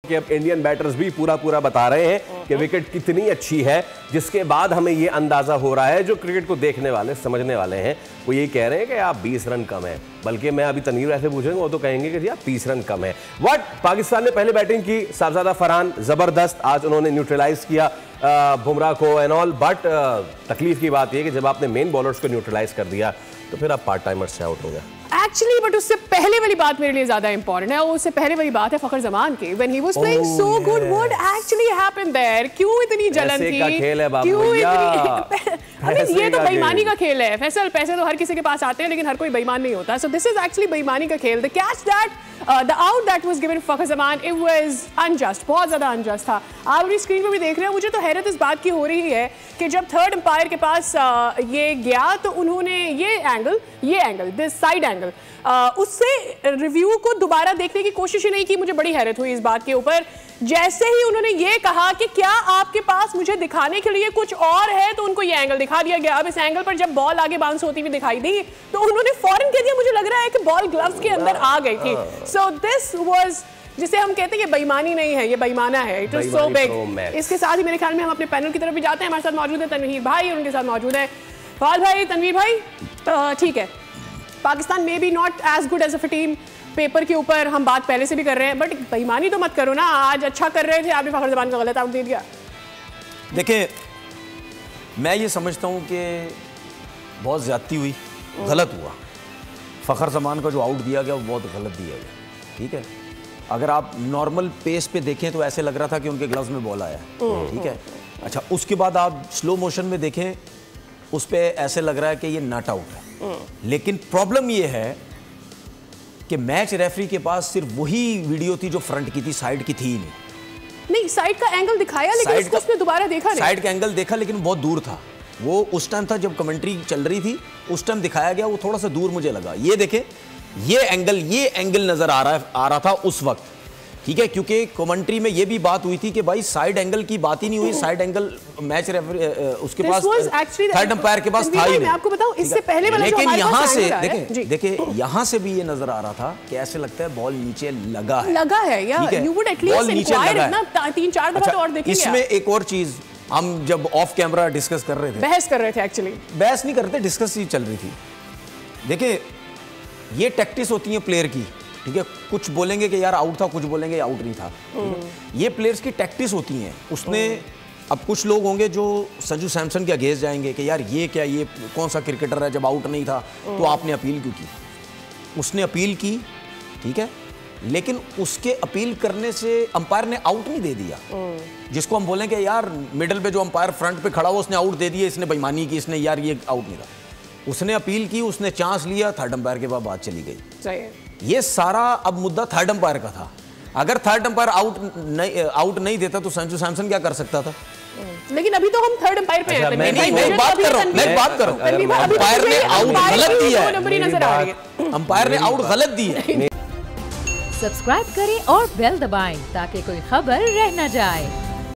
कि अब Indian batters भी पूरा बता रहे हैं कि विकेट कितनी अच्छी है, जिसके बाद हमें ये अंदाजा हो रहा है, जो क्रिकेट को देखने वाले समझने वाले हैं वो ये कह रहे हैं कि आप 20 रन कम है। बल्कि मैं अभी तनवीर ऐसे पूछेंगे वो तो कहेंगे कि जी आप 30 रन कम है। बट पाकिस्तान ने पहले बैटिंग की, साहबजादा फरहान जबरदस्त, आज उन्होंने न्यूट्रलाइज किया बुमराह को एंड ऑल। बट तकलीफ की बात यह कि जब आपने मेन बॉलर्स को न्यूट्रलाइज कर दिया तो फिर आप पार्ट टाइमर्स से आउट हो गया एक्चुअली। बट उससे पहले वाली बात मेरे लिए ज्यादा इंपॉर्टेंट है, और उससे पहले वाली बात है फखर जमान की, when he was playing so good, what actually happened there? क्यों इतनी जलन थी? क्यों इतनी ये तो बेईमानी का खेल है फैसल। पैसे तो हर किसी के पास आते हैं लेकिन हर कोई बेईमान नहीं होता। सो दिस इज एक्चुअली बेईमानी का खेल। The catch that the out that was given Fakhar Zaman, it was unjust, बहुत ज्यादा अनजस्ट था। आप अपनी स्क्रीन पर भी देख रहे हैं। मुझे तो हैरत इस बात की हो रही है कि जब थर्ड अंपायर के पास ये गया तो उन्होंने ये एंगल दिस साइड एंगल उससे रिव्यू को दोबारा देखने की कोशिश ही नहीं की। मुझे बड़ी हैरत हुई इस बात के ऊपर। जैसे ही उन्होंने ये कहा कि क्या आपके पास मुझे दिखाने के लिए कुछ और है, तो उनको ये एंगल दिखा दिया गया। अब इस एंगल पर जब बॉल आगे बाउंस होती हुई दिखाई दी तो उन्होंने फौरन कह दिया, मुझे लग रहा है कि बॉल ग्लव्स के अंदर आ गई थी। सो दिस वाज, जिसे हम कहते हैं ये बेईमानी नहीं है, ये बेईमाना है। It was so big. इसके साथ ही मेरे ख्याल में हम अपने पैनल की तरफ भी जाते हैं। हमारे साथ मौजूद है तनवीर भाई, उनके साथ मौजूद है फवाद भाई। तनवीर भाई, ठीक है, पाकिस्तान में भी not as good as a team, paper के ऊपर हम बात पहले से भी कर रहे हैं, बट बेईमानी तो मत करो ना। आज अच्छा कर रहे थे, आपने फखर जमान का गलत आउट दे दिया। देखिए, मैं ये समझता हूँ कि बहुत ज्यादती हुई, गलत हुआ। फखर जमान का जो आउट दिया गया वो बहुत गलत दिया गया। ठीक है, अगर आप नॉर्मल पेस पे देखें तो ऐसे लग रहा था कि उनके ग्लव्स में बॉल आया। ठीक है, अच्छा, उसके बाद आप स्लो मोशन में देखें, उस पे ऐसे लग रहा है कि ये नॉट आउट है। लेकिन प्रॉब्लम ये है कि मैच रेफरी के पास सिर्फ वही वीडियो थी जो फ्रंट की थी, साइड की थी ही नहीं। साइड का एंगल दिखाया लेकिन उसने दोबारा देखा नहीं। साइड का एंगल देखा लेकिन बहुत दूर था वो। उस टाइम था जब कमेंट्री चल रही थी, उस टाइम दिखाया गया, वो थोड़ा सा दूर मुझे लगा। ये देखें, ये एंगल नजर आ रहा था उस वक्त। ठीक है, क्योंकि कमेंट्री में ये भी बात हुई थी कि भाई साइड एंगल की बात ही नहीं हुई। साइड एंगल मैच रेफरी उसके पास, थर्ड अंपायर के पास था ही नहीं। मैं आपको बताऊं, इससे पहले वाला लेकिन यहाँ से देखिए यहाँ से भी ये नजर आ रहा था कि ऐसे लगता है बॉल नीचे लगा है या यू वुड एटलीस्ट इंक्वायर ना 3-4 दफा तो और देखिए। इसमें एक और चीज हम जब ऑफ कैमरा डिस्कस कर रहे थे, बहस कर रहे थे, एक्चुअली बहस नहीं कर रहे थे, डिस्कस ही चल रही थी। देखिए, ये टैक्टिस होती है प्लेयर की। ठीक है, कुछ बोलेंगे कि यार आउट था, कुछ बोलेंगे आउट नहीं था। ये प्लेयर्स की टैक्टिस होती हैं। उसने, अब कुछ लोग होंगे जो संजू सैमसन के अगेंस्ट जाएंगे कि यार ये क्या, ये कौन सा क्रिकेटर है, जब आउट नहीं था तो आपने अपील क्यों की? उसने अपील की, ठीक है, लेकिन उसके अपील करने से अंपायर ने आउट नहीं दे दिया। जिसको हम बोलें कि यार मिडल पे जो अंपायर फ्रंट पे खड़ा हुआ उसने आउट दे दिया, इसने बेईमानी की, इसने यार ये आउट नहीं था। उसने अपील की, उसने चांस लिया, थर्ड अंपायर के बाद बात चली गई। ये सारा अब मुद्दा थर्ड अंपायर का था। अगर थर्ड अंपायर आउट नहीं देता तो संजू सैमसन क्या कर सकता था? लेकिन अभी तो हम थर्ड अंपायर पे हैं। मैं बात कर रहा हूं अंपायर ने आउट गलत दिया है। अंपायर ने आउट गलत दी है। सब्सक्राइब करें और बेल दबाएं ताकि कोई खबर रह न जाए।